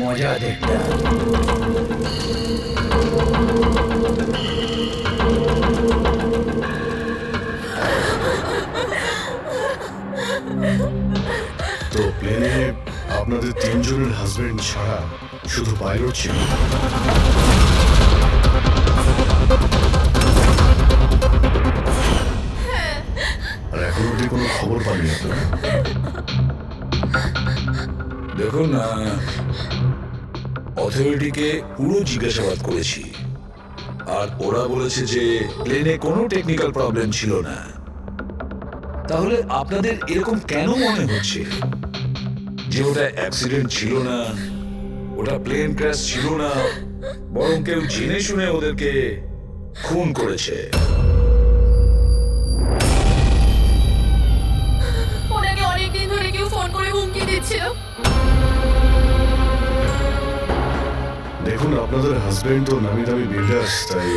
মজা দেখতাম। তো প্লেনে আপনাদের তিনজনের হাজবেন্ড ছাড়া শুধু পাইলট ছিল? আর এখন অব্দি কোনো খবর পাননি আপনারা? দেখুন, অথরিটিকে পুরো জিজ্ঞাসাবাদ করেছি, আর ওরা বলেছে যে প্লেনে কোনো টেকনিক্যাল প্রবলেম ছিল না। তাহলে আপনাদের এরকম কেন মনে হচ্ছে যে ওটা অ্যাক্সিডেন্ট ছিল না, ওটা প্লেন ক্র্যাশ ছিল না, বরং কেউ জেনে শুনে ওদেরকে খুন করেছে? ওনাকে অনেকদিন ধরে কেউ ফোন করে হুমকি দিচ্ছিল। দেখুন, আপনাদের হাজবেন্ড তো নামি দামি বিল্ডার্স, তাই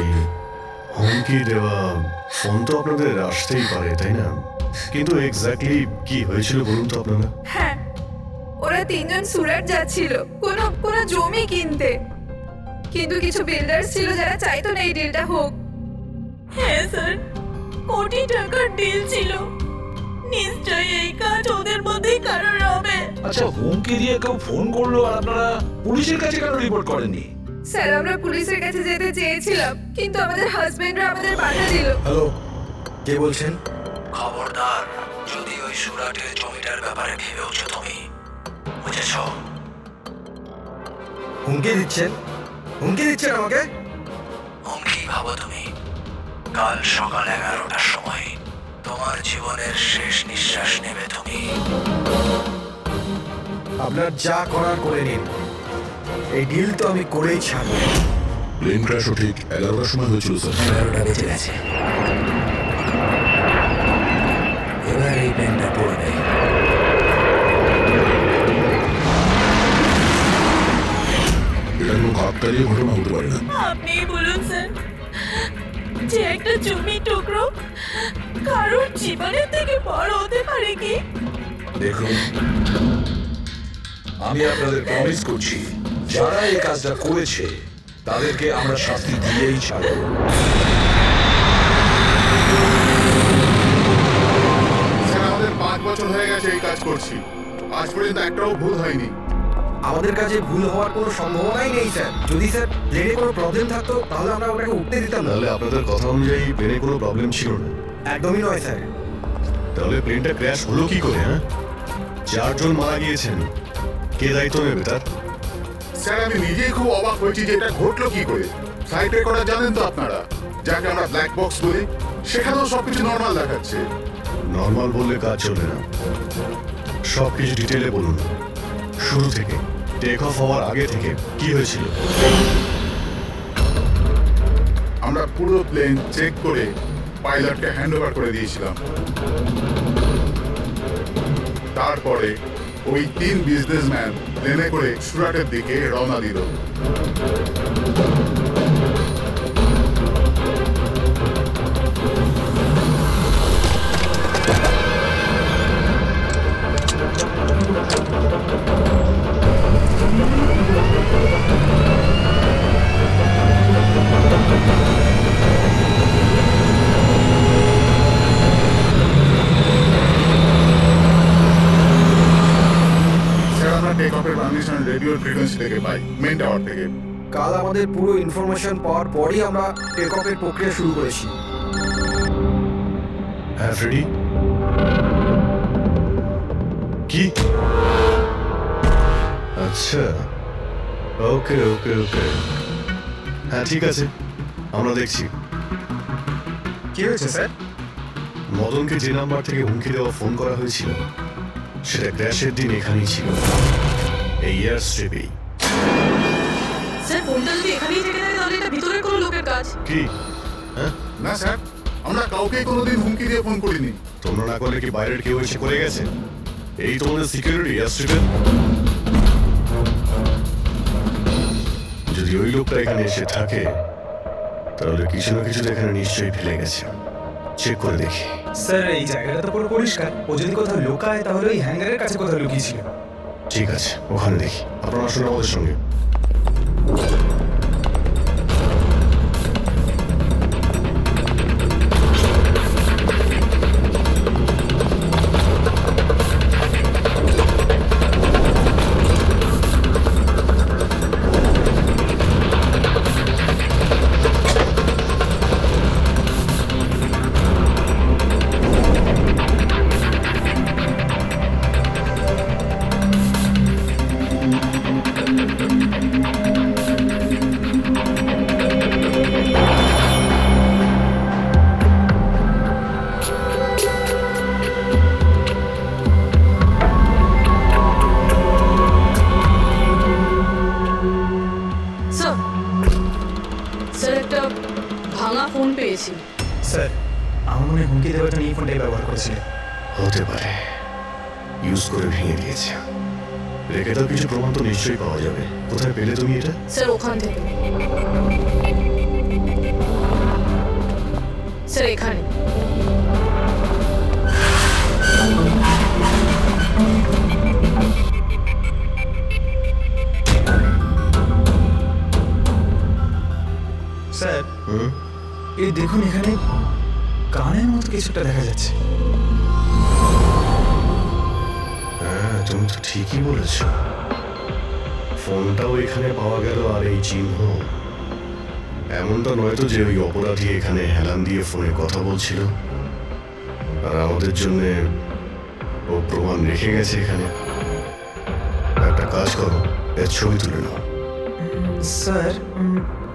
হুমকি দেওয়া ফোন তো আপনাদের আসতেই পারে, তাই না? কিন্তু এক্স্যাক্টলি কি হয়েছিল বলুন তো আপনারা? হ্যাঁ, ওরা তিনজন সুরাট যাচ্ছিল কোনো জমি কিনতে, কিন্তু কিছু বিল্ডার্স ছিল যারা চাইতো না এই ডিলটা হোক। হ্যাঁ স্যার, কোটি টাকার ডিল ছিল। নিশ্চয়ই এই কাজ ওদের মধ্যেই কারোর হবে। আচ্ছা, হুমকি দিয়ে কেউ ফোন করলো আর আপনারা পুলিশের কাছে কেন রিপোর্ট করেননি? স্যার, আমরা পুলিশের কাছে যেতে চেয়েছিলাম, কিন্তু আমাদের হাজবেন্ডরা আমাদের বাধা দিল। হ্যালো, কে বলছেন? খবরদার, যদি ওই সুরাটের জমিটার ব্যাপারে ভেবেওছো তুমি, বুঝেছ? হুমকি দিচ্ছেন আমাকে? হুমকি ভাবো তুমি? কাল সকাল 11টার সময় তোমার জীবনের শেষ নিঃশ্বাস নেবে তুমি। আপনার যা করার করে নিন, এই ডিল তো আমি করেই ছাড়বো। প্লেন ক্র্যাশও ঠিক 11টার সময় হয়েছিল স্যার। 11টা বেজে গেছে। এবার এই প্লেনটা পড়বে। এটা কোনো কাকতালীয় ঘটনা হতে পারে না। আপনি বলুন স্যার, যে একটা জমি টুকরো কারোর জীবনের থেকে বড় হতে পারে কি? দেখুন, আমি আপনাদের প্রমিস করছি, যারা এই কাজটা করেছে তাদেরকে আমরা শাস্তি দিয়েই ছাড়ব। স্যার, আমাদের 5 বছর হয়ে গেছে এই কাজ করছি, আজ পর্যন্ত একটাও ভুল হয়নি। আমাদের কাছে ভুল হওয়ার কোনো সম্ভাবনাই নেই স্যার। যদি স্যার প্লেনে কোনো প্রবলেম থাকতো তাহলে আমরা ওটাকে উঠতে দিতাম না। তাহলে আপনাদের কথা অনুযায়ী প্লেনে কোনো প্রবলেম ছিল না? একদমই নয় স্যার। তাহলে প্লেনটা ক্র্যাশ হলো কি করে? হ্যাঁ, 4 জন মারা গিয়েছেন, কে দায়িত্ব নেবে তার? স্যার, আমি নিজেই খুব অবাক হয়েছি যে এটা ঘটলো কি করে। ফ্লাইট রেকর্ডার জানেন তো আপনারা, যাকে আমরা ব্ল্যাক বক্স বলি, সেখানেও সবকিছু নর্মাল দেখাচ্ছে। নর্মাল বললে কাজ চলবে না, সব কিছু ডিটেলে বলুন, শুরু থেকে, টেক অফ হওয়ার আগে থেকে কি হয়েছিল? আমরা পুরো প্লেন চেক করে পাইলটকে হ্যান্ড ওভার করে দিয়েছিলাম। তারপরে ওই 3 বিজনেসম্যান প্লেনে করে সুরাটের দিকে রওনা দিল। টেক অফের পারমিশন রেডিওর ফ্রিকোয়েন্সি থেকে পাই, মেইন টাওয়ার থেকে। কাল আমাদের পুরো ইনফরমেশন পাওয়ার পরই আমরা টেক অফের প্রক্রিয়া শুরু করেছি। হ্যাঁ ফ্রেডি, কি? আচ্ছা, ওকে ওকে ওকে, হ্যাঁ ঠিক আছে, আমরা দেখছি। কি হয়েছে স্যার? মদনকে যে নাম্বার থেকে হুমকি দেওয়া ফোন করা হয়েছিল সেটা ক্র্যাশের দিন এখানেই ছিল, এই এয়ার স্ট্রিপেই। স্যার, ফোনটা যদি এখানেই থেকে থাকে তাহলে এটা ভিতরের কোনো লোকের কাজ। কি? হ্যাঁ না স্যার, আমরা কাউকেই কোনোদিন হুমকি দিয়ে ফোন করিনি। তোমরা না করলে কি বাইরের কেউ এসে করে গেছে? এই তোমাদের সিকিউরিটি এয়ার স্ট্রিপের। যদি ওই লোকটা এখানে এসে থাকে তাহলে কিছু না কিছু এখানে নিশ্চয়ই ফেলে গেছে, চেক করে দেখি। স্যার, এই জায়গাটা তো পুরো পরিষ্কার। ও যদি কোথাও লুকায় তাহলে ওই হ্যাঙ্গারের কাছে কোথাও লুকিয়েছিল। ঠিক আছে, ওখানে দেখি। আপনারা আসুন আমাদের সঙ্গে। স্যার একটা ভাঙা ফোন পেয়েছি। স্যার আমার মনে হয় হুমকি দেওয়ার জন্য এই ফোনটাই ব্যবহার করেছিল। হতে পারে, ইউজ করে ভেঙে দিয়েছে। রেখে দাও, কিছু প্রমাণ তো নিশ্চয়ই পাওয়া যাবে। কোথায় পেলে তুমি এটা? স্যার ওখান থেকে। স্যার এখানে। স্যার এই দেখুন, এখানে কানের মতো কিছুটা দেখা যাচ্ছে। হ্যাঁ, তুমি তো ঠিকই বলেছ। ফোনটাও এখানে পাওয়া গেল, আর এই চিহ্ন। এমনটা নয় তো যে ওই অপরাধী এখানে হেলান দিয়ে ফোনে কথা বলছিল আর আমাদের জন্য ও প্রমাণ রেখে গেছে এখানে। একটা কাজ করো, এর ছবি তুলে নাও। স্যার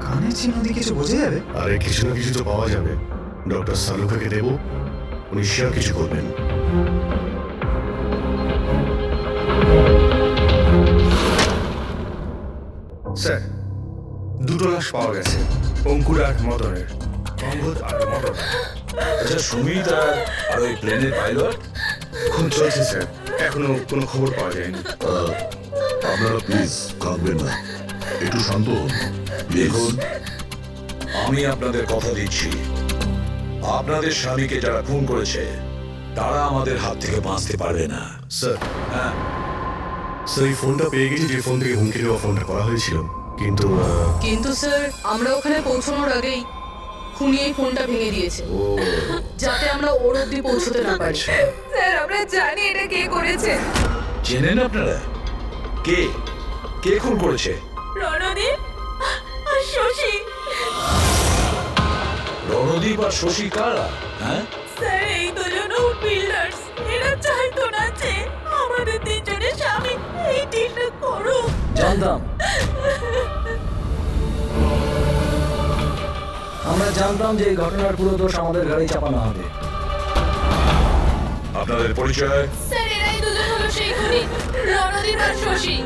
কানের চিহ্ন দিয়ে কিছু বোঝা যাবে? আরে কিছু না কিছু তো পাওয়া যাবে। ডক্টর সালুখাকে দেব, উনি শিওর কিছু করবেন। স্যার দুটো লাশ পাওয়া গেছে, অঙ্কুর আর মদনের। অঙ্গদ আর মদন। আচ্ছা, সুমিত আর ওই প্লেনের পাইলট? খুন চলছে স্যার, এখনো কোনো খবর পাওয়া যায়নি। আপনারা প্লিজ কাঁদবেন না, একটু শান্ত হন। দেখুন, আমি আপনাদের কথা দিচ্ছি, আপনাদের স্বামীকে যারা খুন করেছে তারা আমাদের হাত থেকে বাঁচতে পারবে না। স্যার, হ্যাঁ, স্যার এই ফোনটা পেয়ে গেছি, যে ফোন থেকে হুমকি দেওয়া ফোনটা করা হয়েছিল। কিন্তু স্যার আমরা ওখানে পৌঁছানোর আগেই খুনি এই ফোনটা ভেঙে দিয়েছে, যাতে আমরা ওর অব্দি পৌঁছতে না পারি। স্যার আমরা জানি এটা কে করেছে। চেনেন আপনারা কে কে খুন করেছে? রণদীপ আর শশী। রণদীপ আর শশী কারা? হ্যাঁ স্যার এই দুজনও বিল্ডার্স। এরা চাইতো না যে আমাদের তিনজনের স্বামী এই ডিলটা করুক। জানতাম, আমরা জানতাম যে এই ঘটনার পুরো দোষ আমাদের ঘাড়েই চাপানো হবে। আপনাদের পরিচয়? স্যার এরাই দুজন হলো সেই খুনি, রণদীপ আর শশী।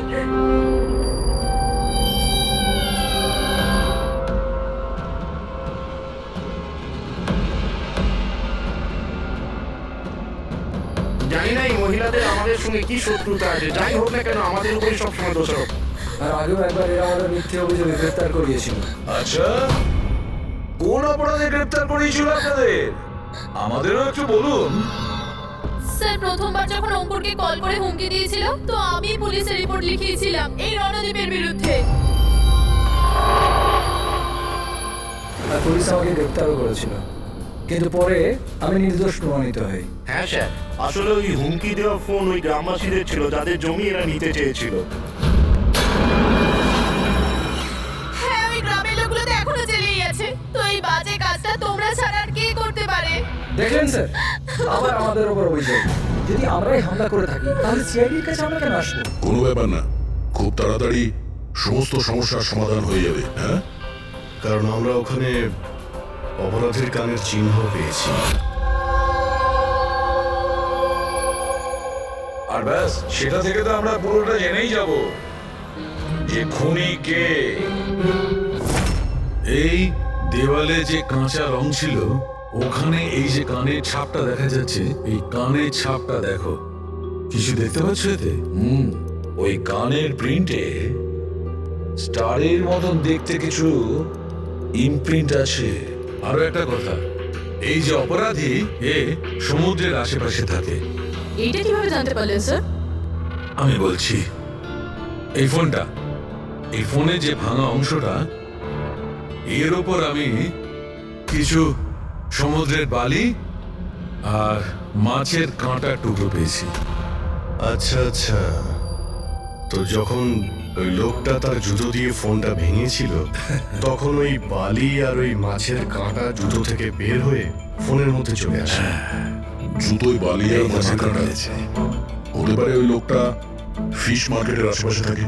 জানি না এই মহিলাদের আমাদের সঙ্গে কি শত্রুতা আছে। যাই হোক না কেন, আমাদের উপরই সবসময় দোষারোপ। আর আগেও একবার এরা আমাদের মিথ্যে অভিযোগে গ্রেফতার করিয়েছিল। আচ্ছা, কোন অপরাধে গ্রেফতার করিয়েছিল আপনাদের? আমাদেরও একটু বলুন। স্যার প্রথমবার যখন অঙ্কুরকে কল করে হুমকি দিয়েছিল, তো আমি পুলিশে রিপোর্ট লিখিয়েছিলাম এই রণদীপের বিরুদ্ধে। আর পুলিশ আমাকে গ্রেফতারও করেছিল, কিন্তু পরে আমি নির্দোষ প্রমাণিত হই। হ্যাঁ স্যার, আসলে ওই হুমকি দেওয়া ফোন ওই গ্রামবাসীদের ছিল, যাদের জমি এরা নিতে চেয়েছিল। হ্যাঁ, ওই গ্রামের লোকগুলো তো এখনো জেলেই আছে। তো এই বাজে কাজটা তোমরা ছাড়া আর কে করতে পারে? দেখলেন স্যার, আবার আমাদের উপর অভিযোগ। যদি আমরাই হামলা করে থাকি তাহলে সিআইডির কাছে আমরা কেন আসবো? কোনো ব্যাপার না, খুব তাড়াতাড়ি সমস্ত সমস্যার সমাধান হয়ে যাবে। হ্যাঁ, কারণ আমরা ওখানে অপরাধীর কানের চিহ্ন পেয়েছি। আর ব্যাস, সেটা থেকে তো আমরা পুরোটা জেনেই যাব যে খুনি কে। এই দেওয়ালে যে কাঁচা রং ছিল, ওখানে এই যে কানের ছাপটা দেখা যাচ্ছে, এই কানের ছাপটা দেখো। কিছু দেখতে পাচ্ছ এতে? ওই কানের প্রিন্টে স্টারের মতন দেখতে কিছু ইমপ্রিন্ট আছে। আরো একটা কথা, এই যে অপরাধী, এ সমুদ্রের আশেপাশে থাকে। এইটা কিভাবে জানতে পারলেন স্যার? আমি বলছি, এই ফোনটা, এই ফোনে যে ভাঙা অংশটা, এর ওপর আমি কিছু সমুদ্রের বালি আর মাছের কাঁটা টুকরো পেয়েছি। আচ্ছা আচ্ছা, তো যখন ওই লোকটা তার জুতো দিয়ে ফোনটা ভেঙেছিল তখন ওই বালি আর ওই মাছের কাঁটা জুতো থেকে বের হয়ে ফোনের মধ্যে চলে আসে। জুতোয় বালি আর মাছের কাঁটা হতে পারে ওই লোকটা ফিশ মার্কেটের আশেপাশে থাকে।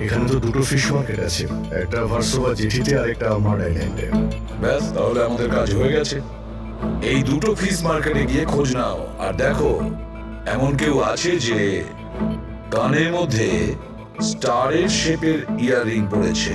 এখানে তো দুটো ফিশ মার্কেট আছে, একটা ভার্সোভা জেটিতে আর একটা আমার আইল্যান্ডে। ব্যাস, তাহলে আমাদের কাজ হয়ে গেছে। এই দুটো ফিশ মার্কেটে গিয়ে খোঁজ নাও আর দেখো এমন কেউ আছে যে কানের মধ্যে স্টারের শেপের ইয়াররিং পরেছে।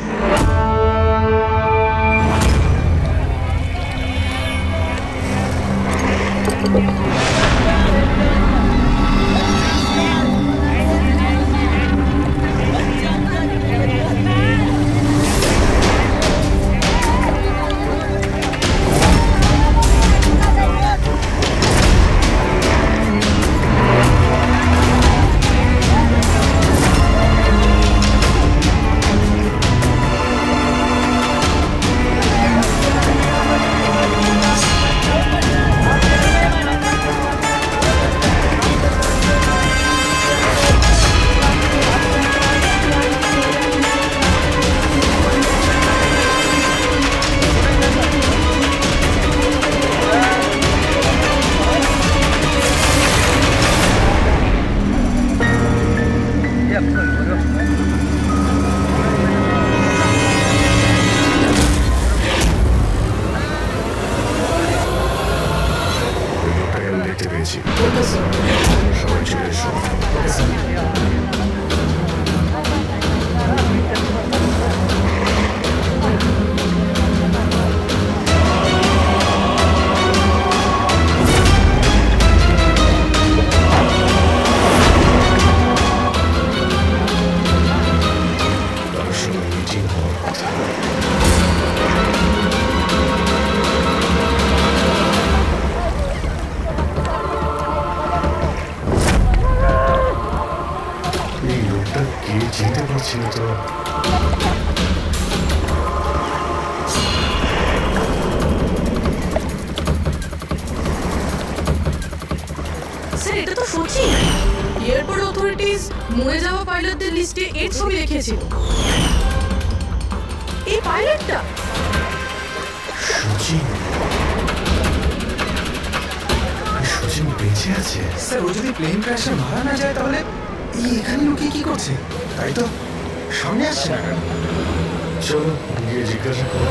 সবাই চলে এসো। তার সঙ্গে মিটিং হওয়ার কথা। কে চিনতে পারছি না তো। স্যার, এটা তো সচিন। এয়ারপোর্ট অথরিটিজ মরে যাওয়া পাইলটদের লিস্টে এর ছবি রেখেছিল। এই পাইলটটা সচিন। সচিন বেঁচে আছে? স্যার, ও যদি প্লেন ক্র্যাশে মারা না যায় তাহলে এখানে লুকিয়ে কি করছে? তাই তো সামনে আসছে না কেন? চলো গিয়ে জিজ্ঞাসা করো।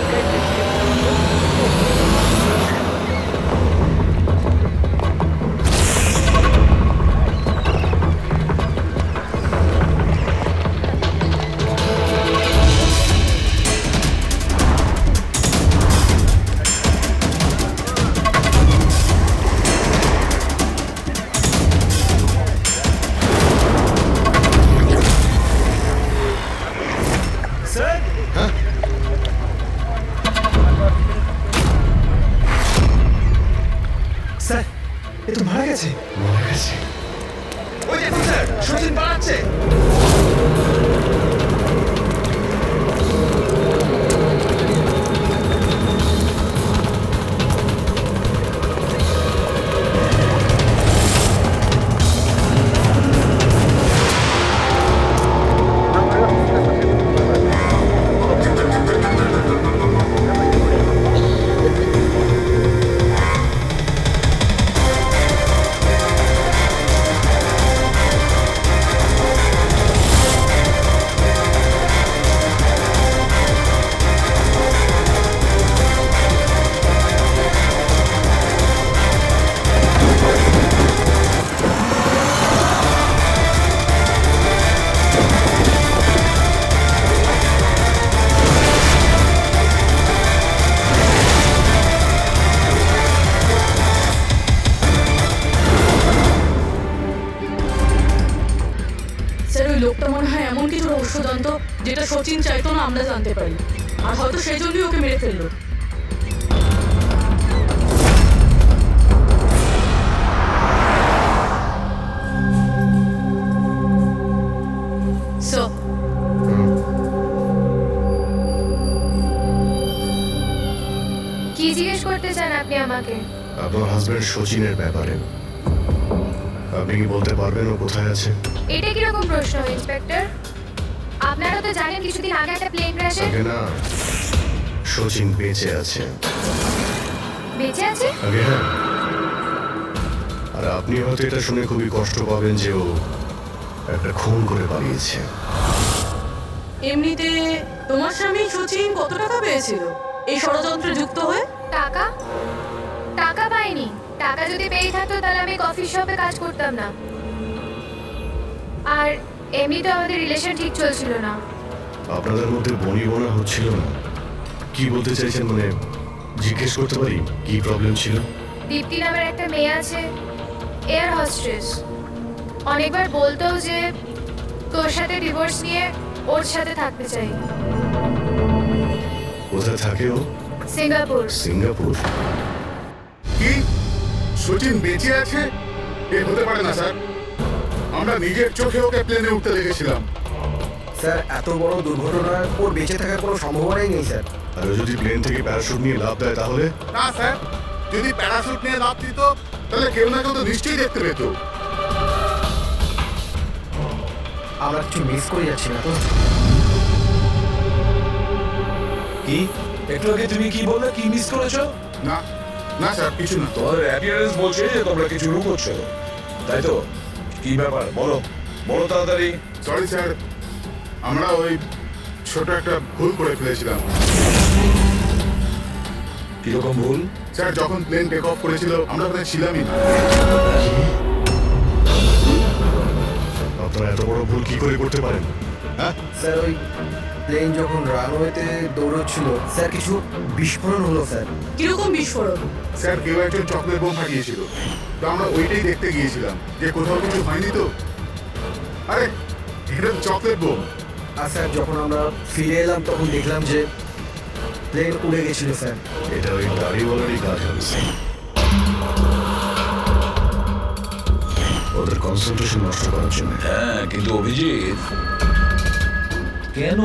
স্যার, এ তো মারা গেছে। মারা গেছে? ওই দেখুন স্যার, সচিন পালাচ্ছে। লোকটা মনে হয় এমন কিছু রহস্য জানতো যেটা সচিন চাইতো না আমরা জানতে পারি, আর হয়তো সেই জন্যই ওকে মেরে ফেললো। আমাকে। আপনার হাজবেন্ড শচীনের ব্যাপারে আপনি কি বলতে পারবেন ও কোথায় আছে? এটা কিরকম প্রশ্ন ইন্সপেক্টর? আপনারা তো জানেন কিছুদিন আগে একটা প্লেন ক্র্যাশে। আগে না, শচীন বেঁচে আছে। বেঁচে আছে? আগে হ্যাঁ। আর আপনি হয়তো এটা শুনে খুবই কষ্ট পাবেন যে ও একটা খুন করে পালিয়েছে। এমনিতে তোমার স্বামী শচীন কত টাকা পেয়েছিল এই ষড়যন্ত্রে যুক্ত হয়ে? টাকা? টাকা পাইনি। টাকা যদি পেয়ে থাকতো তাহলে আমি কফি শপে কাজ করতাম না। আর এমনিতে আমাদের রিলেশন ঠিক চলছিল না। আপনাদের মধ্যে বনিবনা হচ্ছিল না? কি বলতে চাইছেন, মানে জিজ্ঞেস করতে পারি কি প্রবলেম ছিল? দীপ্তি নামের একটা মেয়ে আছে, এয়ার হোস্টেস। অনেকবার বলতো যে তোর সাথে ডিভোর্স নিয়ে ওর সাথে থাকতে চাই। কোথায় থাকে ও? সিঙ্গাপুর। সিঙ্গাপুর? কি শচীন বেঁচে আছে? এ হতে পারে না স্যার। আমরা নিজের চোখে ওকে প্লেনে উঠতে দেখেছিলাম। স্যার এত বড় দুর্ঘটনায় ওর বেঁচে থাকার কোনো সম্ভাবনাই নেই স্যার। আর ও যদি প্লেন থেকে প্যারাশুট নিয়ে লাফ দেয় তাহলে? না স্যার, যদি প্যারাশুট নিয়ে লাফ দিত তাহলে কেউ না কেউ তো নিশ্চয়ই দেখতে পেত। আমরা কিছু মিস করে যাচ্ছি না তো? কি একটু আগে তুমি কি বললে? কি মিস করেছো? না না স্যার, কিছু না। তোমাদের অ্যাপিয়ারেন্স বলছে যে তোমরা কিছু লুকোচ্ছো, তাই তো? কি ব্যাপার বলো, বলো তাড়াতাড়ি। সরি স্যার, আমরা ওই ছোট একটা ভুল করে ফেলেছিলাম। কিরকম ভুল? স্যার যখন প্লেন টেক অফ করেছিল আমরা ওখানে ছিলামই না। আপনারা এত বড় ভুল কি করে করতে পারেন? হ্যাঁ স্যার ওই প্লেন যখন রানওয়েতে দৌড়চ্ছিল স্যার কিছু বিস্ফোরণ হলো স্যার। কিরকম বিস্ফোরণ? স্যার কেউ একজন চকলেট বোম ফাটিয়েছিল, তো আমরা ওইটাই দেখতে গিয়েছিলাম যে কোথাও কিছু হয়নি তো। আরে এটা তো চকলেট বোম। আর স্যার যখন আমরা ফিরে এলাম তখন দেখলাম যে প্লেন উড়ে গেছিল স্যার। এটা ওই গাড়িওয়ালারই কাজ হবে স্যার। ওদের কনসেন্ট্রেশন নষ্ট করার জন্য। হ্যাঁ, কিন্তু অভিজিৎ কেন?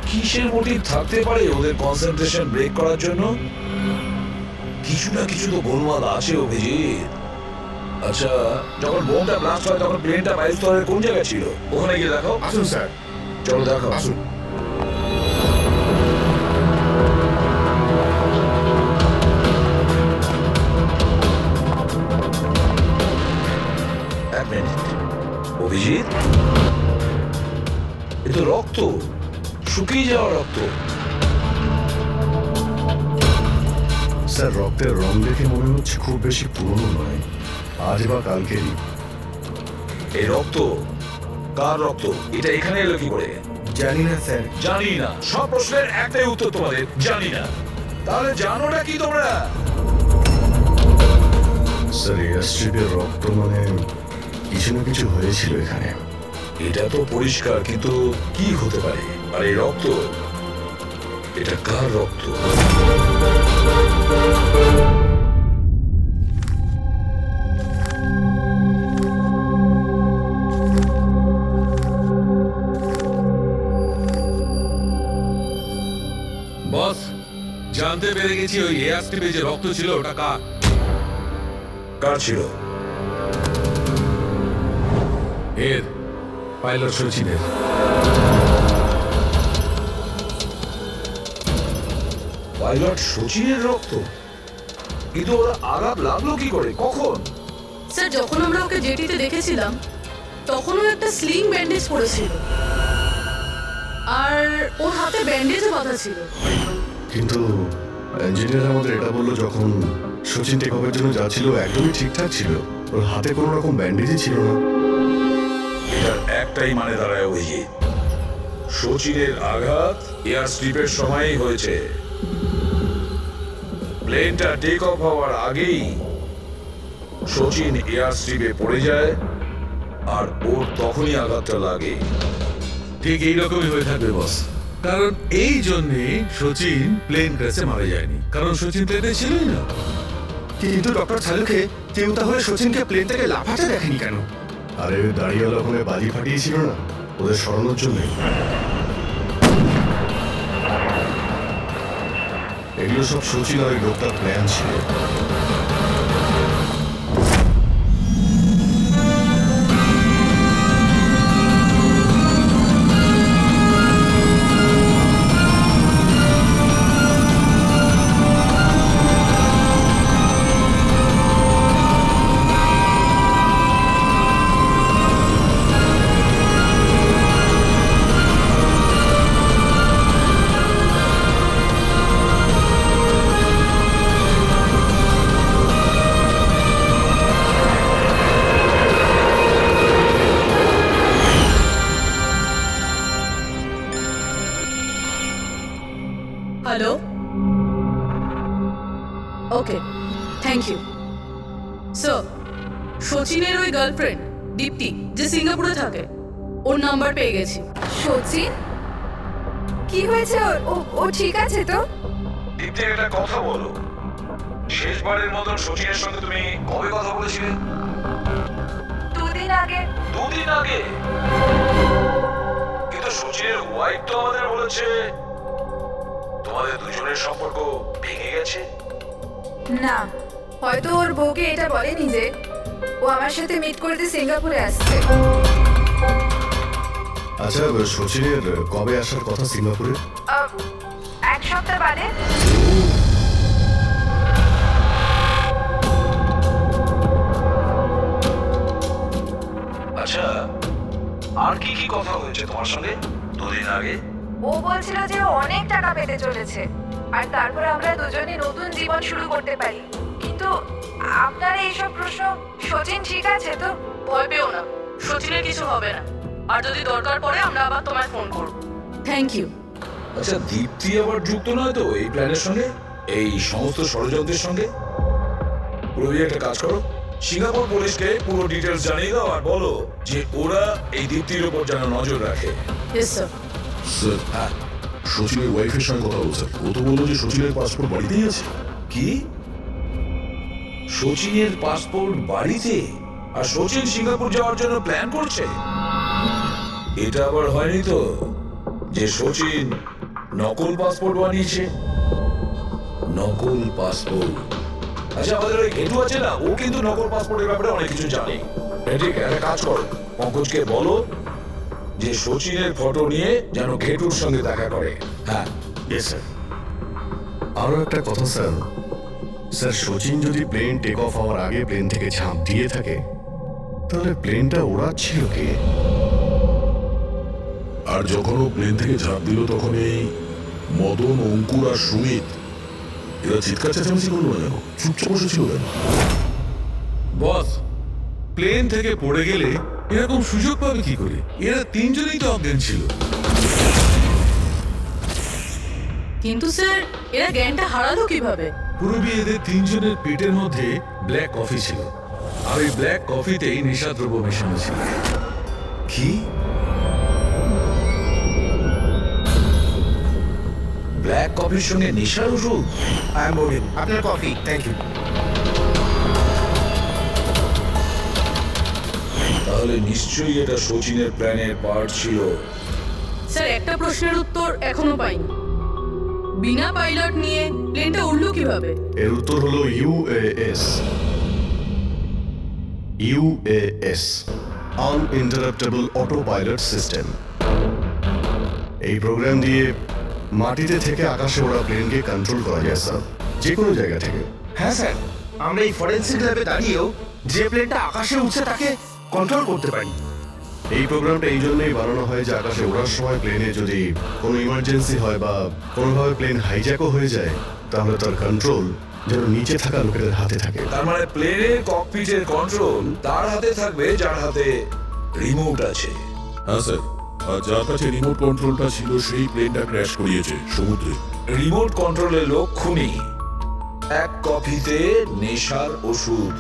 কিসের মোটিভ থাকতে পারে ওদের কনসেন্ট্রেশন ব্রেক করার জন্য? কিছু না কিছু তো গোলমাল আছে অভিজিৎ। আচ্ছা, যখন বোমটা ব্লাস্ট হয় তখন প্লেনটা বায়ুস্তরের কোন জায়গায় ছিল? ওখানে গিয়ে দেখো। আসুন স্যার। চলো দেখো। আসুন। এক মিনিট অভিজিৎ, এ তো রক্ত, শুকিয়ে যাওয়া রক্ত। স্যার রক্তের রং দেখে মনে হচ্ছে খুব বেশি পুরনো নয়, আজ বা কালকেরই। এই রক্ত কার রক্ত? এটা এখানে এলো কি করে? জানি না স্যার। জানি না? সব প্রশ্নের একটাই উত্তর তোমাদের, জানি না। তাহলে জানোটা কি তোমরা? স্যার এয়ার স্ট্রিপের রক্ত মানে কিছু না কিছু হয়েছিল এখানে। এটা তো পরিষ্কার, কিন্তু কি হতে পারে? আর এই রক্ত, এটা কার রক্ত? বস, জানতে পেরে গেছি ওই এয়ার স্ট্রিপে যে রক্ত ছিল ওটা কার? কার ছিল? এর পাইলট শচীনের। পাইলট শচীনের রক্ত? কিন্তু ওরা আঘাত লাগলো কি করে, কখন? স্যার যখন আমরা ওকে জেটিতে দেখেছিলাম তখনও একটা স্লিং ব্যান্ডেজ পরেছিল, আর ওর হাতে ব্যান্ডেজও বাঁধা ছিল। কিন্তু ইঞ্জিনিয়ার আমাদের এটা বললো যখন শচীন টেক অফের জন্য যাচ্ছিল একদমই ঠিকঠাক ছিল, ওর হাতে কোনো রকম ব্যান্ডেজই ছিল না। এটার একটাই মানে দাঁড়ায় অভিজিৎ, শচীনের আঘাত এয়ার স্ট্রিপের সময়ই হয়েছে। প্লেনটা টেক অফ হওয়ার আগেই শচীন এয়ার স্ট্রিপে পড়ে যায়, আর ওর তখনই আঘাতটা লাগে। ঠিক এইরকমই হয়ে থাকবে বস, কারণ এই জন্যে শচীন প্লেন ক্র্যাশে মারা যায়নি, কারণ শচীন প্লেনে ছিলই না। কিন্তু ডক্টর চালুকে কেউ তাহলে শচীনকে প্লেন থেকে লাফাতে দেখেনি কেন? আরে দাঁড়িয়েওয়ালা ওখানে বাজি ফাটিয়েছিল না ওদের সরানোর জন্য। এগুলো সব সচিন আর ওই লোকটার প্ল্যান ছিল। Hello, okay, thank you sir. সচিনের ওই গার্লফ্রেন্ড দীপ্তি যে সিঙ্গাপুরে থাকে, ওর নাম্বার পেয়ে গেছি। সচিন কি হয়েছে ওর? ও ঠিক আছে তো? দীপ্তি, একটা কথা বলো, শেষবারের মতন সচিনের সঙ্গে তুমি কবে কথা বলেছিলে? 2 দিন আগে। 2 দিন আগে? কিন্তু সচিনের ওয়াইফ তো আমাদের বলেছে তোমাদের দুজনের সম্পর্ক ভেঙে গেছে। না, হয়তো ওর বউকে এটা বলেনি যে ও আমার সাথে মিট করতে সিঙ্গাপুরে আসছে। আচ্ছা, সচিনের কবে আসার কথা সিঙ্গাপুরে? 1 সপ্তাহ বাদে। আচ্ছা, আর কি কি কথা হয়েছে তোমার সঙ্গে 2 দিন আগে? ও বলছিল যে ও অনেক টাকা পেতে চলেছে আর তারপর আমরা দুজনে নতুন জীবন শুরু করতে পারি। কিন্তু আপনারা এইসব প্রশ্ন, সচিন ঠিক আছে তো? ভয় পেও না, সচিনের কিছু হবে না। আর যদি দরকার পড়ে আমরা আবার তোমায় ফোন করব। Thank you. আচ্ছা, দীপ্তি আবার যুক্ত নয় তো এই প্ল্যানের সঙ্গে, এই সমস্ত ষড়যন্ত্রের সঙ্গে? পুরোই একটা কাজ করো, সিঙ্গাপুর পুলিশকে পুরো ডিটেলস জানিয়ে দাও আর বলো যে ওরা এই দীপ্তির উপর যেন নজর রাখে। Yes sir. স্যার, হ্যাঁ, সচিনের ওয়াইফের সঙ্গে কথা বলছেন। ও তো বললো যে সচিনের পাসপোর্ট বাড়িতেই আছে। কি? সচিনের পাসপোর্ট বাড়িতে? আর সচিন সিঙ্গাপুর যাওয়ার জন্য প্ল্যান করছে? এটা আবার হয়নি তো যে সচিন নকল পাসপোর্ট বানিয়েছে? নকল পাসপোর্ট? আচ্ছা, আমাদের ওই ঘেটু আছে না, ও কিন্তু নকল পাসপোর্টের ব্যাপারে অনেক কিছু জানে। ঠিক, একটা কাজ করো, পঙ্কজকে বলো যে সচিনের ফটো নিয়ে যেন ঘেটুর সঙ্গে দেখা করে। হ্যাঁ, ইয়েস স্যার। আরো একটা কথা স্যার, সচিন যদি প্লেন টেক অফ হওয়ার আগে প্লেন থেকে ঝাঁপ দিয়ে থাকে, তাহলে প্লেনটা ওড়াচ্ছিল কে? আর যখন ও প্লেন থেকে ঝাঁপ দিল তখন এই মদন, অঙ্কুর আর সুমিত এরা চিৎকার চেঁচামেচি করলো না, চুপচাপ বসেছিল কেন? বস, প্লেন থেকে পড়ে গেলে এরকম সুযোগ পাবে কি করে? এরা 3 জনই তো অজ্ঞান ছিল। কিন্তু স্যার, এরা জ্ঞানটা হারালো কিভাবে? পূর্বে এদের 3 জনের পেটের মধ্যে ব্ল্যাক কফি ছিল, আর এই ব্ল্যাক কফিতেই নেশাদ্রব্য মেশানো ছিল। কি? ব্ল্যাক কফির সঙ্গে নেশার ওষুধ? আই এম বলবেন আপনার কফি, থ্যাংক ইউ। তাহলে নিশ্চয়ই এটা সচিনের প্ল্যানের পার্ট ছিল। স্যার, একটা প্রশ্নের উত্তর এখনো পাইনি। বিনা পাইলট নিয়ে প্লেনটা উড়লো কিভাবে? এর উত্তর হলো UAS. UAS, আনইন্টারাপ্টেবল auto pilot system. এই প্রোগ্রাম দিয়ে মাটিতে থেকে আকাশে ওড়া প্লেনকে কন্ট্রোল করা যায় স্যার, যে কোনো জায়গা থেকে। হ্যাঁ স্যার, আমরা এই ফরেনসিক ল্যাবে দাঁড়িয়েও যে প্লেনটা আকাশে উঠছে তাকে কন্ট্রোল করতে পারি। এই প্রোগ্রামটা এই জন্যই বানানো হয় যে আকাশে ওড়ার সময় প্লেনে যদি কোনো ইমার্জেন্সি হয় বা কোনোভাবে প্লেন হাইজ্যাকও হয়ে যায়, তাহলে তার কন্ট্রোল যেন নিচে থাকা লোকেদের হাতে থাকে। তার মানে প্লেনের ককপিটের কন্ট্রোল তার হাতে থাকবে যার হাতে রিমোট আছে। হ্যাঁ স্যার, আর যার কাছে রিমোট কন্ট্রোলটা ছিল সেই প্লেনটা ক্র্যাশ করিয়েছে সমুদ্রে। রিমোট কন্ট্রোলের লোক খুনি, 1 কফিতে নেশার ওষুধ।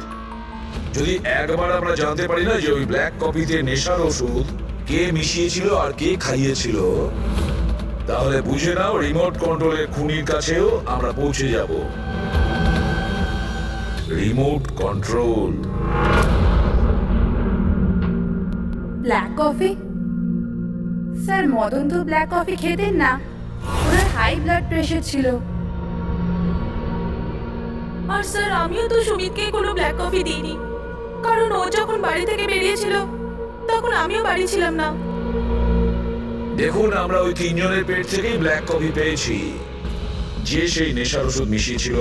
যদি একবার আমরা জানতে পারি না যে ওই ব্ল্যাক কফিতে নেশার ওষুধ কে মিশিয়েছিল আর কে খাইয়েছিল, তাহলে বুঝে নাও রিমোট কন্ট্রোলের খুনির কাছেও আমরা পৌঁছে যাব। Remote control. Black coffee? Sir, Madan তো ব্ল্যাক কফি খেতেন না, ওনার হাই ব্লাড প্রেশার ছিল। আর স্যার আমিও তো সুমিতকে কোনো ব্ল্যাক কফি দিইনি, কারণ ও যখন বাড়ি থেকে বেরিয়েছিল তখন আমিও বাড়ি ছিলাম না। দেখুন, আমরা ওই তিনজনের পেট থেকেই ব্ল্যাক কফি পেয়েছি, যে সেই নেশার ওষুধ মিশিয়েছিল।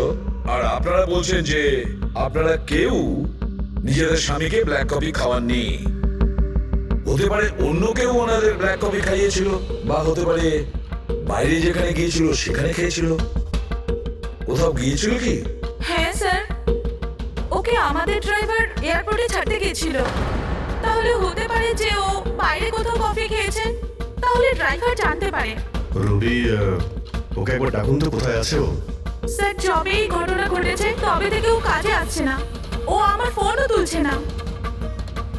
আর আপনারা বলছেন যে আপনারা কেউ নিজেদের স্বামীকে ব্ল্যাক কফি খাওয়াননি। হতে পারে অন্য কেউ ওনাদের ব্ল্যাক কফি খাইয়েছিল, বা হতে পারে বাইরে যেখানে গিয়েছিল সেখানে খেয়েছিল। কোথাও গিয়েছিল কি? হ্যাঁ স্যার, ওকে আমাদের ড্রাইভার এয়ারপোর্টে ছাড়তে গিয়েছিল। তাহলে হতে পারে যে ও বাইরে কোথাও কফি খেয়েছে, তাহলে ড্রাইভার জানতে পারে। রবি, ওকে একবার ডাকুন তো, কোথায় আছে ও? স্যার যবে এই ঘটনা ঘটেছে তবে থেকে ও কাজে আসছে না, ও আমার ফোনও তুলছে না।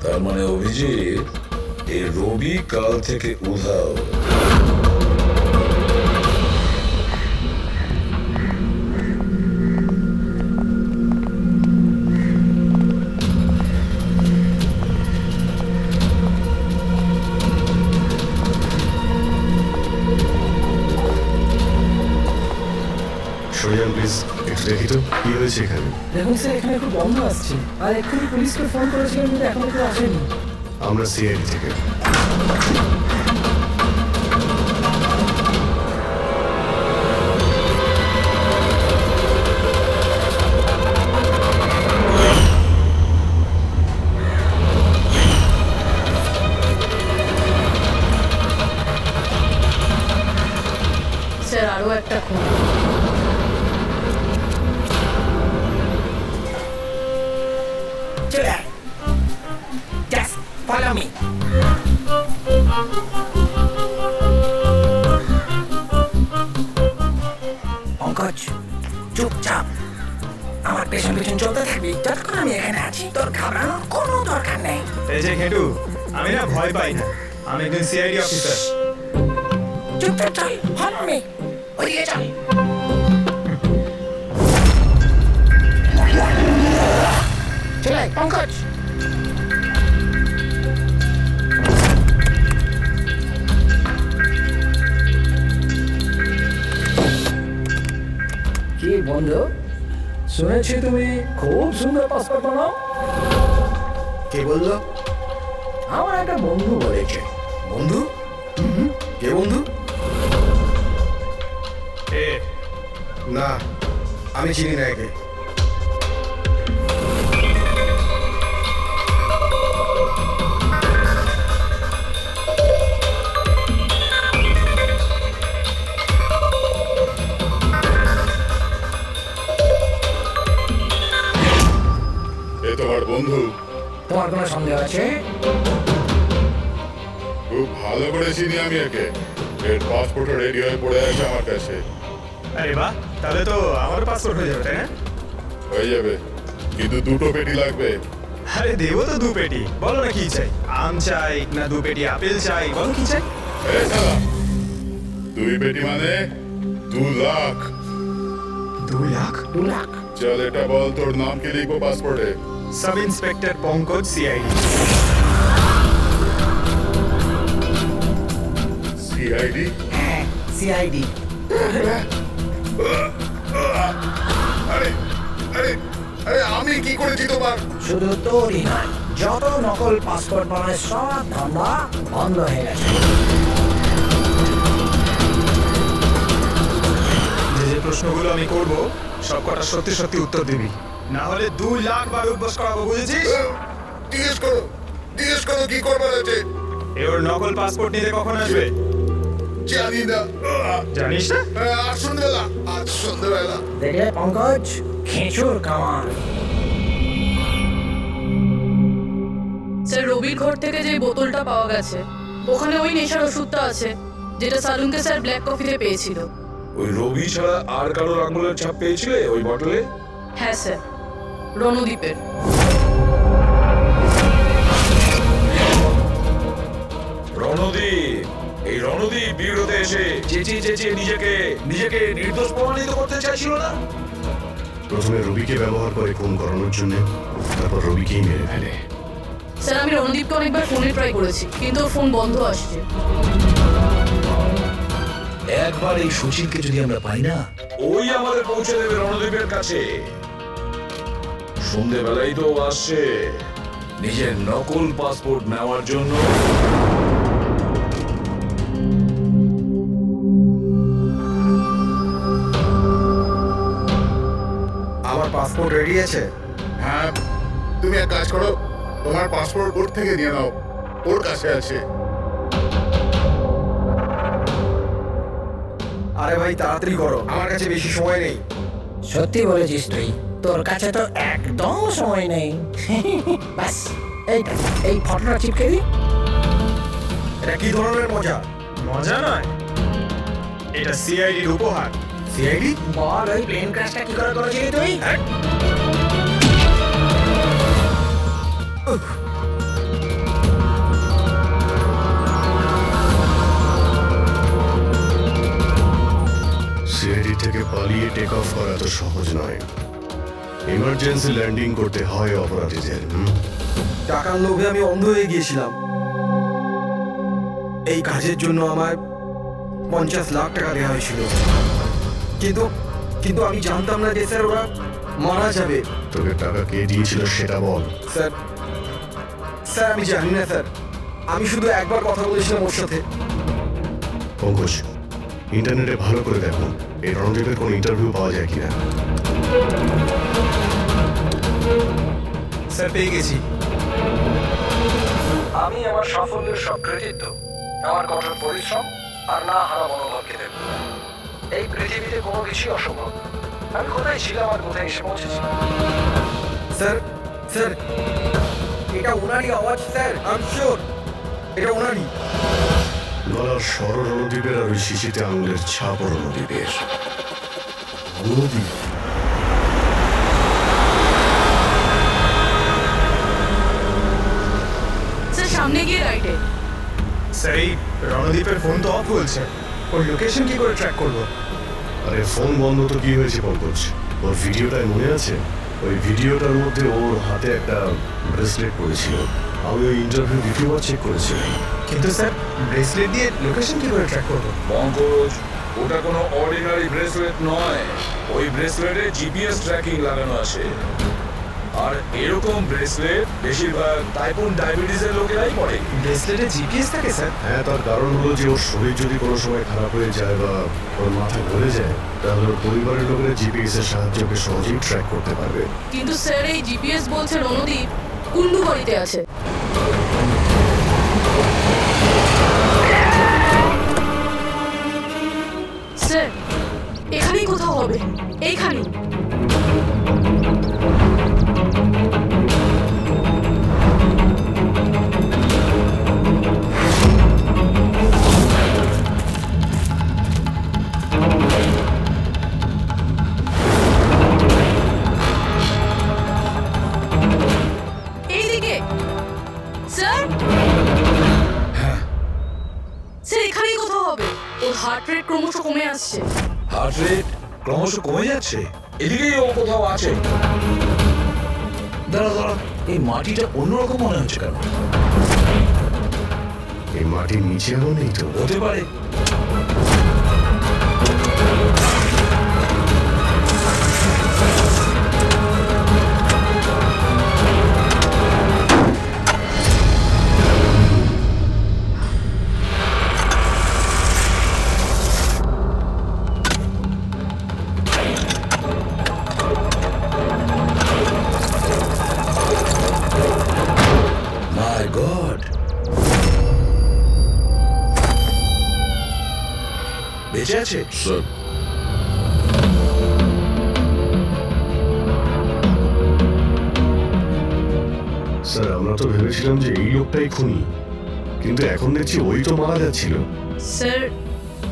তার মানে অভিজিৎ, এই রবি কাল থেকে উধাও। প্লিজ একটু দেখি তো কি হয়েছে এখানে। দেখুন স্যার, এখানে খুব বন্ধ আসছে, আর এক্ষুনি পুলিশকে ফোন করেছিলেন কিন্তু এখনো কেউ আসেনি। আমরা সিআইডি থেকে। স্যার আরো একটা খুন। চলে আয়, জাস্ট ফলো মি। পঙ্কজ, চুপচাপ আমার পেছন পেছন চলতে থাকবি যতক্ষণ আমি এখানে আছি। তোর ঘাবড়ানোর কোনো দরকার নেই। এই যে ঘেটু, আমি না ভয় পাই না, আমি একজন সিআইডি অফিসার। চুপচাপ চল, ফলো মি, ওদিকে চল। চলে পঙ্কজ। কি বন্ধু, শুনেছি তুমি খুব সুন্দর পাসপোর্ট বানাও। কে বললো? আমার একটা বন্ধু বলেছে। বন্ধু? কে বন্ধু? না, আমি চিনি না একে। তোমার বন্ধু? তোমার কোনো সন্দেহ আছে? খুব ভালো করে চিনি আমি একে। এর পাসপোর্টও রেডি হয়ে পড়ে আছে আমার কাছে। আরে বাহ, তাহলে তো আমার পাসপোর্ট হয়ে যাবে, তাই না? হয়ে যাবে, কিন্তু দুটো পেটি লাগবে। আরে দেবো তো 2 পেটি। বলো না কি চাই, আম চাই না 2 পেটি আপেল চাই, বলো কি চাই? 2 পেটি মানে 2 লাখ। 2 লাখ? 2 লাখ? চল এটা বল, তোর নাম কি লিখবো পাসপোর্টে? Sub inspector Pankaj, CID. CID? হ্যাঁ, সিআইডি। আরে আরে আরে, আমি কি করেছি তোমার? শুধু তোরই নয়, যত নকল পাসপোর্ট বানায় সব ধান্দা বন্ধ হয়ে গেছে। যে প্রশ্নগুলো আমি করব সব কটা সত্যি সত্যি উত্তর দিবি, না হলে 2 লাখ বার উদ্বাস করাবো, বুঝেছিস? জিজ্ঞেস করো কি করবার আছে। এর নকল পাসপোর্ট নিতে কখন আসবে? জানি না। জানিস না? আজ সন্ধ্যাবেলা। দেখলে পঙ্কজ, খেঁচুর কামান। স্যার রবির ঘর থেকে যে বোতলটা পাওয়া গেছে ওখানে ওই নেশার ওষুধটা আছে যেটা সালুনকে স্যার ব্ল্যাক কফিতে পেয়েছিল। ওই রবি ছাড়া আর কারোর আঙুলের ছাপ পেয়েছিলে ওই বটলে? হ্যাঁ স্যার, রণদ্বীপের। রণদ্বীপ, এই রণদ্বীপ বিরোধে এসে চেঁচিয়ে নিজেকে নির্দোষ প্রমাণিত করতে চাইছিল না? প্রথমে রবিকে ব্যবহার করে খুন করানোর জন্য, তারপর রবিকেই মেরে ফেলে। স্যার আমি রণদীপকে অনেকবার ফোনে ট্রাই করেছি, কিন্তু ওর ফোন বন্ধ আসছে। একবার এই সুচিলকে যদি আমরা পাই না, ওই আমাদের পৌঁছে দেবে রণদ্বীপের কাছে। সন্ধ্যেবেলায় তো আসছে নিজের নকল পাসপোর্ট নেওয়ার জন্য। আমার পাসপোর্ট রেডি আছে। হ্যাঁ, তুমি এক কাজ করো, তোমার পাসপোর্ট ওর থেকে নিয়ে নাও, ওর কাছে আছে। আরে ভাই তাড়াতাড়ি করো, আমার কাছে বেশি সময় নেই। সত্যি বলেছিস তুই, তোর কাছে তো একদম সময় নেই। বাস এই ফটোটা চিপকে দি। এটা কি ধরনের মজা? মজা নয়, এটা সিআইডির উপহার। সিআইডি? বল ওই প্লেন ক্র্যাশটা কি করে করেছিলি তুই? সিআইডি থেকে পালিয়ে টেক অফ করা তো সহজ নয়। ইমার্জেন্সি ল্যান্ডিং করতে হয় অপরাধীদের। টাকার লোভে আমি অন্ধ হয়ে গিয়েছিলাম। এই কাজের জন্য আমার 50 লাখ টাকা দেওয়া হয়েছিল, কিন্তু কিন্তু আমি জানতাম না যে স্যার ওরা মারা যাবে। তোকে টাকা কে দিয়েছিল সেটা বল। স্যার স্যার আমি জানি না স্যার, আমি শুধু একবার কথা বলেছিলাম ওর সাথে। পঙ্কজ, ইন্টারনেটে ভালো করে দেখো এই রণদীপের কোনো ইন্টারভিউ পাওয়া যায় কিনা। স্যার পেয়ে গেছি। আমি আমার সাফল্যের সব কৃতিত্ব আমার কঠোর পরিশ্রম আর না হারা মনোভাবকে দেব। এই পৃথিবীতে কোনো কিছুই অসম্ভব। আমি কোথায় ছিলাম আর কোথায় এসে পৌঁছেছি। স্যার স্যার এটা ওনারই আওয়াজ স্যার, আমি শিওর এটা ওনারই। গলার স্বর রণদীপের আর ওই শিশিতে আঙুলের ছাপ রণদীপের। রণদীপ স্যার সামনে গিয়ে রাইটে। স্যার এই রণদীপের ফোন তো অফ বলছে, ওর লোকেশন কি করে ট্র্যাক করবো? আরে ফোন বন্ধ তো কি হয়েছে পঙ্কজ? ওর ভিডিওটায় মনে আছে? ওই ভিডিওটার মধ্যে ওর হাতে একটা ব্রেসলেট পড়েছিল। আমি ওই ইন্টারভিউ দ্বিতীয়বার চেক করেছিলাম। কিন্তু স্যার ব্রেসলেট দিয়ে লোকেশন কি করে ট্র্যাক করবো? পঙ্কজ, ওটা কোনো অর্ডিনারি ব্রেসলেট নয়। ওই ব্রেসলেটে জিপিএস ট্র্যাকিং লাগানো আছে। আর এরকম ব্রেসলেট বেশিরভাগ টাইপ 1 ডায়াবেটিসের লোকেরাই পড়ে। ব্রেসলেটে জিপিএস থাকে স্যার? হ্যাঁ, তার কারণ হলো যে ওর শরীর যদি কোনো সময় খারাপ হয়ে যায় বা ওর মাথা ঘুরে যায়, তাহলে ওর পরিবারের লোকেরা জিপিএস এর সাহায্যকে সহজেই ট্র্যাক করতে পারবে। কিন্তু স্যার এই জিপিএস বলছে রণদীপ কুন্ডুবাড়িতে আছে। স্যার এখানেই কোথাও হবে, এইখানেই। এইদিকে স্যার। স্যার এখানেই কোথাও হবে। ওর হার্ট রেট ক্রমশ কমে আসছে। হার্ট রেট ক্রমশ কমে যাচ্ছে? এদিকেই ও কোথাও আছে। দাঁড়া দাঁড়া, এই মাটিটা অন্যরকম মনে হচ্ছে কেন? এই মাটির নিচে এমন নেই তো? হতে পারে। বেঁচে আছে স্যার? স্যার আমরা তো ভেবেছিলাম যে এই লোকটাই খুনি, কিন্তু এখন দেখছি ওই তো মারা যাচ্ছিল। স্যার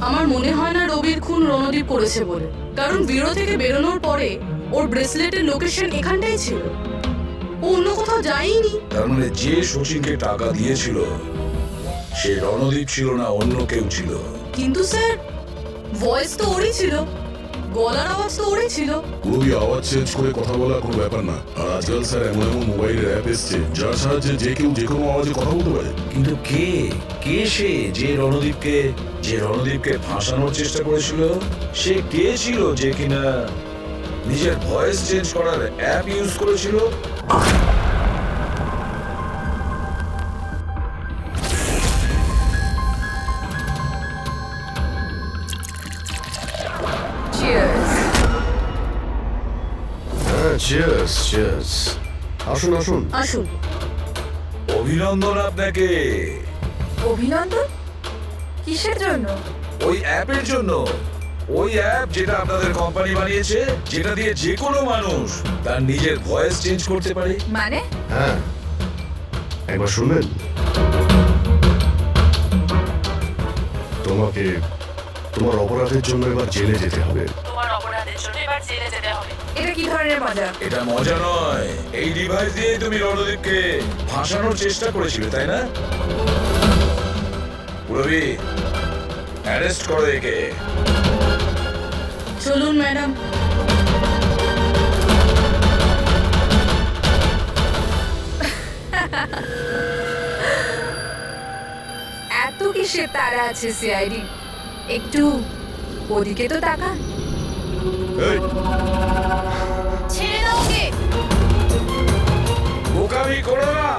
আমার মনে হয় না রবির খুন রণদীপ করেছে বলে, কারণ ব্যুরো থেকে বেরোনোর পরে ওর ব্রেসলেটের লোকেশন এখানটাই ছিল, ও অন্য কোথাও যায়নি। তার মানে যে শচীনকে টাকা দিয়েছিল সে রণদীপ ছিল না, অন্য কেউ ছিল। কিন্তু স্যার ভয়েস তো ওরই ছিল, গলার আওয়াজ তো ওরই ছিল। পুরোই আওয়াজ চেঞ্জ করে কথা বলা কোনো ব্যাপার না। আর আজকাল স্যার এমন এমন মোবাইলের অ্যাপ এসছে যার সাহায্যে যে কেউ যে কোনো আওয়াজে কথা বলতে পারে। কিন্তু কে সে যে রণদীপকে ফাঁসানোর চেষ্টা করেছিল? সে কে ছিল যে কিনা নিজের ভয়েস চেঞ্জ করার অ্যাপ ইউজ করেছিল। Cheers cheers. আসুন আসুন আসুন। অভিনন্দন আপনাকে। অভিনন্দন? কিসের জন্য? ওই অ্যাপের জন্য। ওই অ্যাপ যেটা আপনাদের কোম্পানি বানিয়েছে, যেটা দিয়ে যে কোনো মানুষ তার নিজের ভয়েস চেঞ্জ করতে পারে। মানে? হ্যাঁ, একবার শুনবেন? তোমাকে তোমার অপরাধের জন্য এবার জেলে যেতে হবে। তোমার অপরাধের জন্য এবার জেলে যেতে হবে। এটা কি ধরনের মজা? এটা মজা নয়। এই ডিভাইস দিয়ে তুমি রণদীপকে ফাঁসানোর চেষ্টা করেছিলে, তাই না? পুরবি, অ্যারেস্ট করো একে। চলুন ম্যাডাম। এত কিসের তারা আছে সিআইডি? একটু ওদিকে তো তাকান। ছেড়ে দাও ওকে। বোকামি করো না।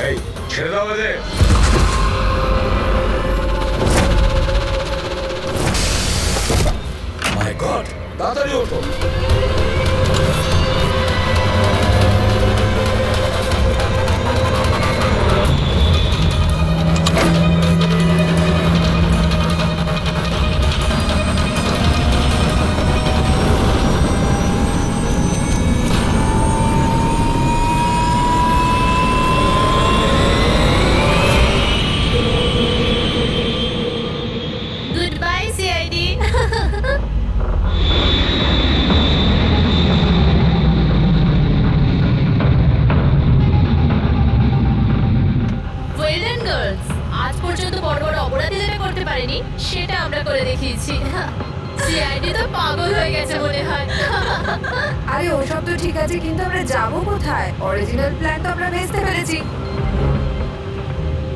এই ছেড়ে দাও এদের। মাই গড, তাড়াতাড়ি ওঠো। Goodbye, CID. Well done, girls. আজ পর্যন্ত বড় বড় অপরাধী যারা করতে পারেনি সেটা আমরা করে দেখিয়েছি। সিআইডি তো পাগল হয়ে গেছে মনে হয়। আরে ওসব তো ঠিক আছে, কিন্তু আমরা যাবো কোথায়? অরিজিনাল প্ল্যান তো আমরা ভেস্তে ফেলেছি।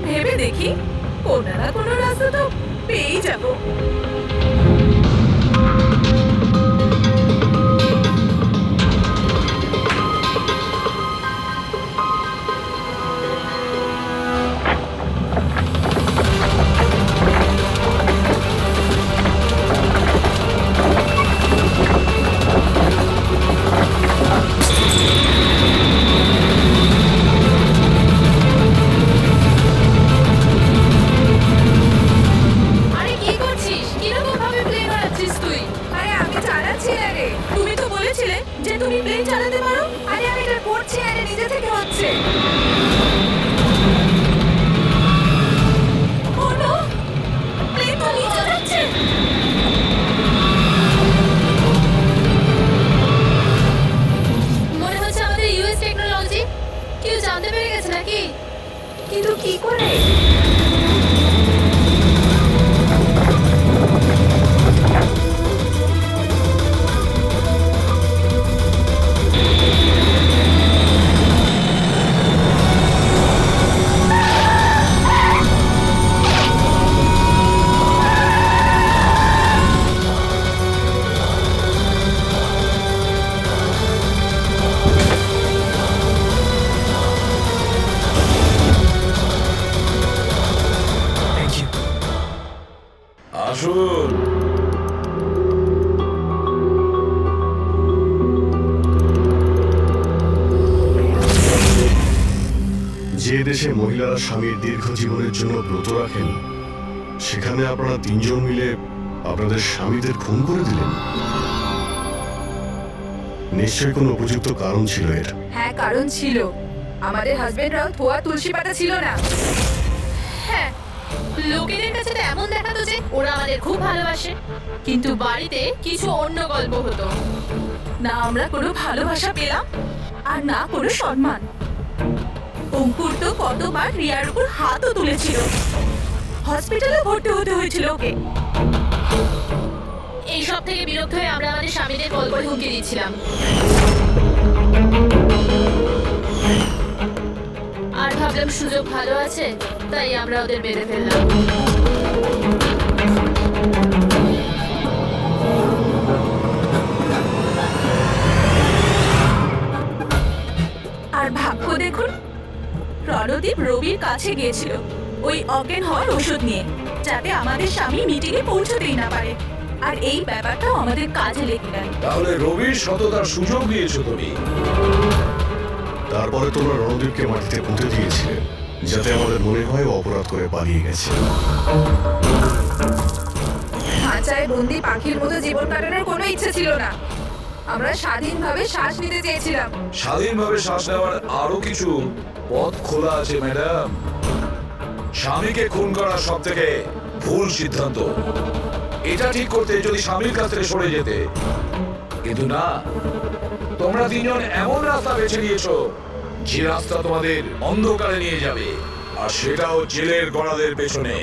ভেবে দেখি, কোনো না কোনো রাস্তা তো পেয়েই যাবো। আরে কি করছিস? কিরকম ভাবে প্লে করাচ্ছিস তুই? আরে আমি চালাচ্ছি না রে। তুমি তো বলেছিলে যে তুমি প্লেন চালাতে পারো। আরে আমি এটা করছি না রে, নিজে থেকে হচ্ছে। ও নো, প্লেন তো নিচে যাচ্ছে। মনে হচ্ছে আমাদের ইউএস টেকনোলজি কেউ জানতে পেরে গেছে নাকি? কিন্তু কি করে? আসুন। যে দেশে মহিলারা স্বামীর দীর্ঘ জীবনের জন্য ব্রত রাখেন, সেখানে আপনারা তিনজন মিলে আপনাদের স্বামীদের খুন করে দিলেন। নিশ্চয়ই কোনো উপযুক্ত কারণ ছিল এর। হ্যাঁ, কারণ ছিল। আমাদের হাজবেন্ডরাও ধোয়া তুলসী পাতা ছিল না। হ্যাঁ, লোকেদের কাছে তো এমন দেখাতো যে ওরা আমাদের খুব ভালোবাসে, কিন্তু বাড়িতে কিছু অন্য গল্প হতো। না আমরা কোনো ভালোবাসা পেলাম, আর না কোনো সম্মান। অঙ্কুর তো কতবার রিয়ার উপর হাতও তুলেছিল। হসপিটালে ভর্তি হতে হয়েছিল ওকে। এইসব থেকে বিরক্ত হয়ে আমরা আমাদের স্বামীদের কল করে হুমকি দিয়েছিলাম। আর ভাবলাম সুযোগ ভালো আছে, তাই আমরা ওদের বেঁধে ফেললাম। ভাগ্য দেখুন, রণদীপ রবির কাছে গিয়েছিল ওই অজ্ঞান হওয়ার ওষুধ নিয়ে, যাতে আমাদের স্বামী মিটিংয়ে পৌঁছতেই না পারে। আর এই ব্যাপারটাও আমাদের কাজে লেগে গেল। তাহলে রবির সততার সুযোগ দিয়েছো তুমি। তারপরে তোমরা রণদীপকে মাটিতে পুঁতে দিয়েছিলে, যাতে আমাদের মনে হয় ও অপরাধ করে পালিয়ে গেছে। খাঁচায় বন্দি পাখির মতো জীবন কাটানোর কোনো ইচ্ছে ছিল না। আমরা স্বাধীনভাবে শ্বাস নিতে চেয়েছিলাম। স্বাধীনভাবে শ্বাস নেওয়ার আরো কিছু পথ খোলা আছে ম্যাডাম। স্বামীকে খুন করা সব থেকে ভুল সিদ্ধান্ত। এটা ঠিক করতে যদি স্বামীর কাছ থেকে সরে যেতে, কিন্তু না, তোমরা তিনজন এমন রাস্তা বেছে নিয়েছো যে রাস্তা তোমাদের অন্ধকারে নিয়ে যাবে, আর সেটাও জেলের গড়াদের পেছনে।